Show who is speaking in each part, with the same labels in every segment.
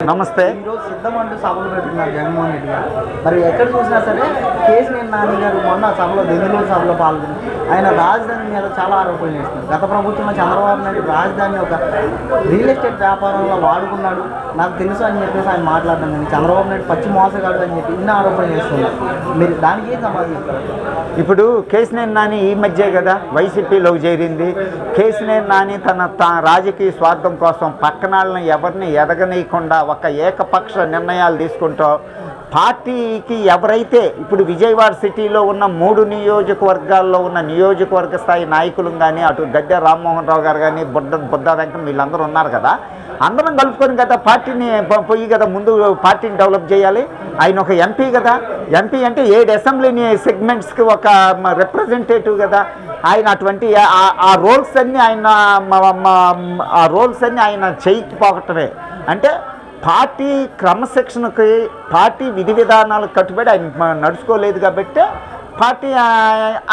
Speaker 1: నమస్తే.
Speaker 2: ఈరోజు సిద్ధమంటూ సభలు పెడుతున్నారు జగన్మోహన్ రెడ్డి గారు. మరి ఎక్కడ చూసినా సరే కేసీఆర్ నాని గారు మొన్న సభలో బెంగళూరు సభలో పాల్గొని ఆయన రాజధాని మీద చాలా ఆరోపణలు చేస్తున్నారు. గత ప్రభుత్వంలో చంద్రబాబు నాయుడు రాజధాని ఒక రియల్ ఎస్టేట్ వ్యాపారంలో వాడుకున్నాడు నాకు తెలుసు అని చెప్పేసి ఆయన మాట్లాడడం కానీ చంద్రబాబు నాయుడు పచ్చి మోసగాడు అని చెప్పి ఇన్ని ఆరోపణలు చేస్తున్నారు. మీరు దానికి ఏం సమాధానం చెప్తారు?
Speaker 1: ఇప్పుడు కేసీఆర్ నాని ఈ మధ్య కదా వైసీపీలోకి చేరింది. కేసీఆర్ నాని తన రాజకీయ స్వార్థం కోసం పక్కనాళ్ళని ఎవరిని ఎదగనీయకుండా ఒక ఏకపక్ష నిర్ణయాలు తీసుకుంటూ పార్టీకి ఎవరైతే ఇప్పుడు విజయవాడ సిటీలో ఉన్న 3 నియోజకవర్గాల్లో ఉన్న నియోజకవర్గ స్థాయి నాయకులు కానీ అటు గద్దె రామ్మోహన్ రావు గారు కానీ బుద్ధా వెంకట వీళ్ళందరూ ఉన్నారు కదా, అందరం కలుపుకొని కదా పార్టీని పోయి కదా ముందు పార్టీని డెవలప్ చేయాలి. ఆయన ఒక ఎంపీ కదా, ఎంపీ అంటే 7 అసెంబ్లీ సెగ్మెంట్స్కి ఒక రిప్రజెంటేటివ్ కదా. ఆయన అటువంటి ఆ రోల్స్ అన్నీ ఆయన చేయకపోవటమే. అంటే పార్టీ క్రమశిక్షణకి పార్టీ విధి విధానాలకు కట్టుబడి ఆయన నడుచుకోలేదు కాబట్టి పార్టీ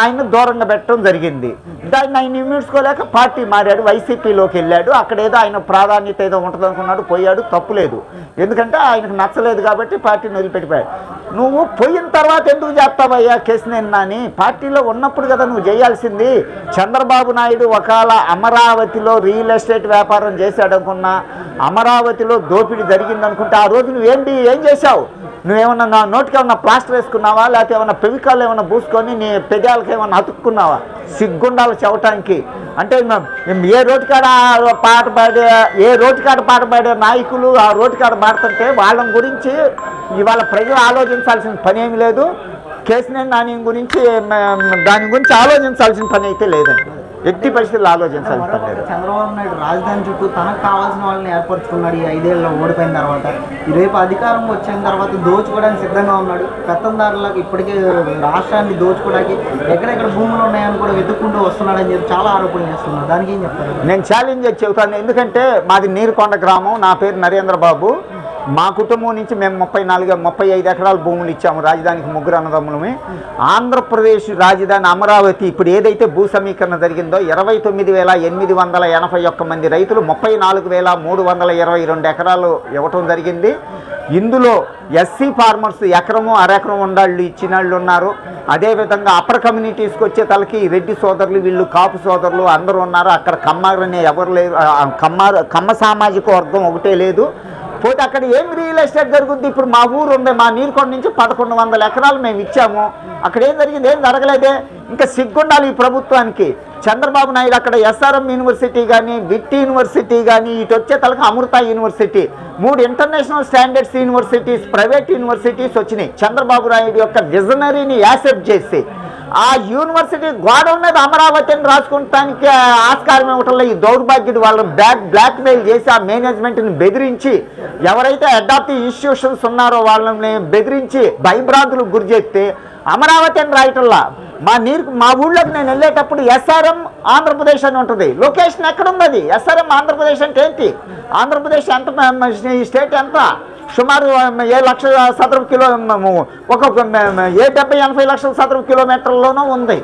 Speaker 1: ఆయన దూరంగా పెట్టడం జరిగింది. దాన్ని ఆయన నిమిడ్చుకోలేక పార్టీ మారాడు, వైసీపీలోకి వెళ్ళాడు. అక్కడేదో ఆయన ప్రాధాన్యత ఏదో ఉంటుంది అనుకున్నాడు, పోయాడు, తప్పులేదు. ఎందుకంటే ఆయనకు నచ్చలేదు కాబట్టి పార్టీని వదిలిపెట్టిపోయాడు. నువ్వు పోయిన తర్వాత ఎందుకు చేస్తావయ్యా కేసీఆర్ నాని? పార్టీలో ఉన్నప్పుడు కదా నువ్వు చేయాల్సింది. చంద్రబాబు నాయుడు ఒకవేళ అమరావతిలో రియల్ ఎస్టేట్ వ్యాపారం చేశాడు అనుకున్నా, అమరావతిలో దోపిడీ జరిగింది అనుకుంటే ఆ రోజు ఏం చేశావు? నువ్వేమన్నా నా నోటికి ఏమన్నా ప్లాస్టర్ వేసుకున్నావా, లేకపోతే ఏమన్నా పెవికాలు ఏమన్నా పూసుకొని నీ పెదాలకు ఏమన్నా అతుక్కున్నావా? సిగ్గుండాలు చెవటానికి. అంటే ఏ రోటికాడ పాట పాడే నాయకులు ఆ రోటికాడ పాడుతుంటే వాళ్ళని గురించి ఇవాళ ప్రజలు ఆలోచించాల్సిన పని ఏమి లేదు. కేసీఆర్ నాని గురించి దాని గురించి ఆలోచించాల్సిన పని అయితే లేదండి. ఎట్టి పరిస్థితులు ఆలోచించాల్సిన పని లేదు.
Speaker 2: చంద్రబాబు నాయుడు రాజధాని చుట్టూ తనకు కావాల్సిన వాళ్ళని ఏర్పరచుకున్నాడు. ఈ 5 ఏళ్ళలో ఓడిపోయిన తర్వాత రేపు అధికారం వచ్చిన తర్వాత దోచుకోవడానికి సిద్ధంగా ఉన్నాడు. పెత్తందారులకు ఇప్పటికే రాష్ట్రాన్ని దోచుకోవడానికి ఎక్కడెక్కడ భూములు ఉన్నాయని కూడా వెతుక్కుంటూ వస్తున్నాడని చెప్పి చాలా ఆరోపణలు చేస్తున్నారు. దానికి ఏం చెప్తారు?
Speaker 1: నేను ఛాలెంజ్ చేసి చెబుతాను. ఎందుకంటే మాది నీరుకొండ గ్రామం, నా పేరు నరేంద్ర బాబు. మా కుటుంబం నుంచి మేము 35 ఎకరాల భూములు ఇచ్చాము. రాజధానికి 3 అన్నదమ్ములమే. ఆంధ్రప్రదేశ్ రాజధాని అమరావతి ఇప్పుడు ఏదైతే భూ సమీకరణ జరిగిందో 29,881 మంది రైతులు 34,322 ఎకరాలు ఇవ్వటం జరిగింది. ఇందులో ఎస్సీ ఫార్మర్స్ ఎకరము అరెకరం ఉండాళ్ళు ఇచ్చిన వాళ్ళు ఉన్నారు. అదేవిధంగా అప్పర్ కమ్యూనిటీస్కి వచ్చే తలకి రెడ్డి సోదరులు, వీళ్ళు కాపు సోదరులు అందరూ ఉన్నారు. అక్కడ కమ్మారనే ఎవరు లేరు. కమ్మ సామాజిక వర్గం ఒకటే లేదు. పోతే అక్కడ ఏం రియల్ ఎస్టేట్ జరుగుద్ది? ఇప్పుడు మా ఊరు ఉంది, మా నీరుకొండ నుంచి 1100 ఎకరాలు మేము ఇచ్చాము. అక్కడ ఏం జరిగింది? ఏం జరగలేదే. ఇంకా సిగ్గుండాలి ఈ ప్రభుత్వానికి. చంద్రబాబు నాయుడు అక్కడ ఎస్ఆర్ఎం యూనివర్సిటీ కానీ, విట్టి యూనివర్సిటీ కానీ, ఇటు వచ్చే తలక Amrita university, 3 international standards universities, private universities వచ్చినాయి. చంద్రబాబు నాయుడు యొక్క విజనరీని యాక్సెప్ట్ చేసి ఆ యూనివర్సిటీ గోడల మీద అమరావతిని రాసుకుంటానికి ఆస్కారం ఇవ్వటంలో ఈ దౌర్భాగ్యుడు వాళ్ళ బ్లాక్మెయిల్ చేసి ఆ మేనేజ్మెంట్ని బెదిరించి ఎవరైతే హెడ్ ఆఫ్ ది ఇన్స్టిట్యూషన్స్ ఉన్నారో వాళ్ళని బెదిరించి భయభ్రాంతులకు గురి చేస్తే అమరావతి అని రాయటంలా మా ఊళ్ళోకి నేను వెళ్ళేటప్పుడు ఎస్ఆర్ఎం ఆంధ్రప్రదేశ్ అని ఉంటుంది. లొకేషన్ ఎక్కడుంది? అది ఎస్ఆర్ఎం ఆంధ్రప్రదేశ్ అంటే ఏంటి? ఆంధ్రప్రదేశ్ ఎంత ఈ స్టేట్ ఎంత? సుమారు 7 లక్షల చదరపు కిలో, ఒక 70-80 లక్షల చదరపు కిలోమీటర్లోనూ ఉంది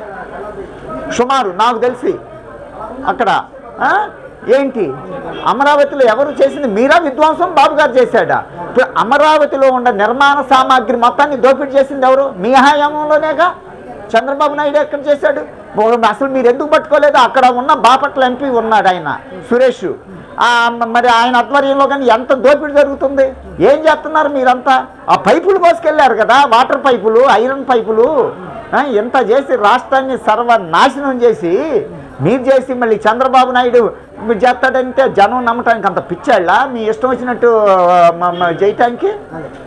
Speaker 1: సుమారు నాకు తెలిసి. అక్కడ ఏంటి అమరావతిలో ఎవరు చేసింది? మీరా విధ్వంసం బాబు గారు చేశాడా? ఇప్పుడు అమరావతిలో ఉన్న నిర్మాణ సామాగ్రి మొత్తాన్ని దోపిడీ చేసింది ఎవరు? మీ హయాంలోనేగా. చంద్రబాబు నాయుడు ఎక్కడ చేశాడు? అసలు మీరు ఎందుకు పట్టుకోలేదు? అక్కడ ఉన్న బాపట్ల ఎంపీ ఉన్నాడు ఆయన సురేష్. మరి ఆయన ఆధ్వర్యంలో కానీ ఎంత దోపిడీ జరుగుతుంది? ఏం చేస్తున్నారు మీరంతా? ఆ పైపులు మోసుకెళ్ళారు కదా, వాటర్ పైపులు, ఐరన్ పైపులు, ఎంత చేసి రాష్ట్రాన్ని సర్వనాశనం చేసి మీరు చేసి మళ్ళీ చంద్రబాబు నాయుడు మీరు చేస్తాడంటే జనం నమ్మటానికి అంత పిచ్చాళ్ళ? మీ ఇష్టం వచ్చినట్టు చేయటానికి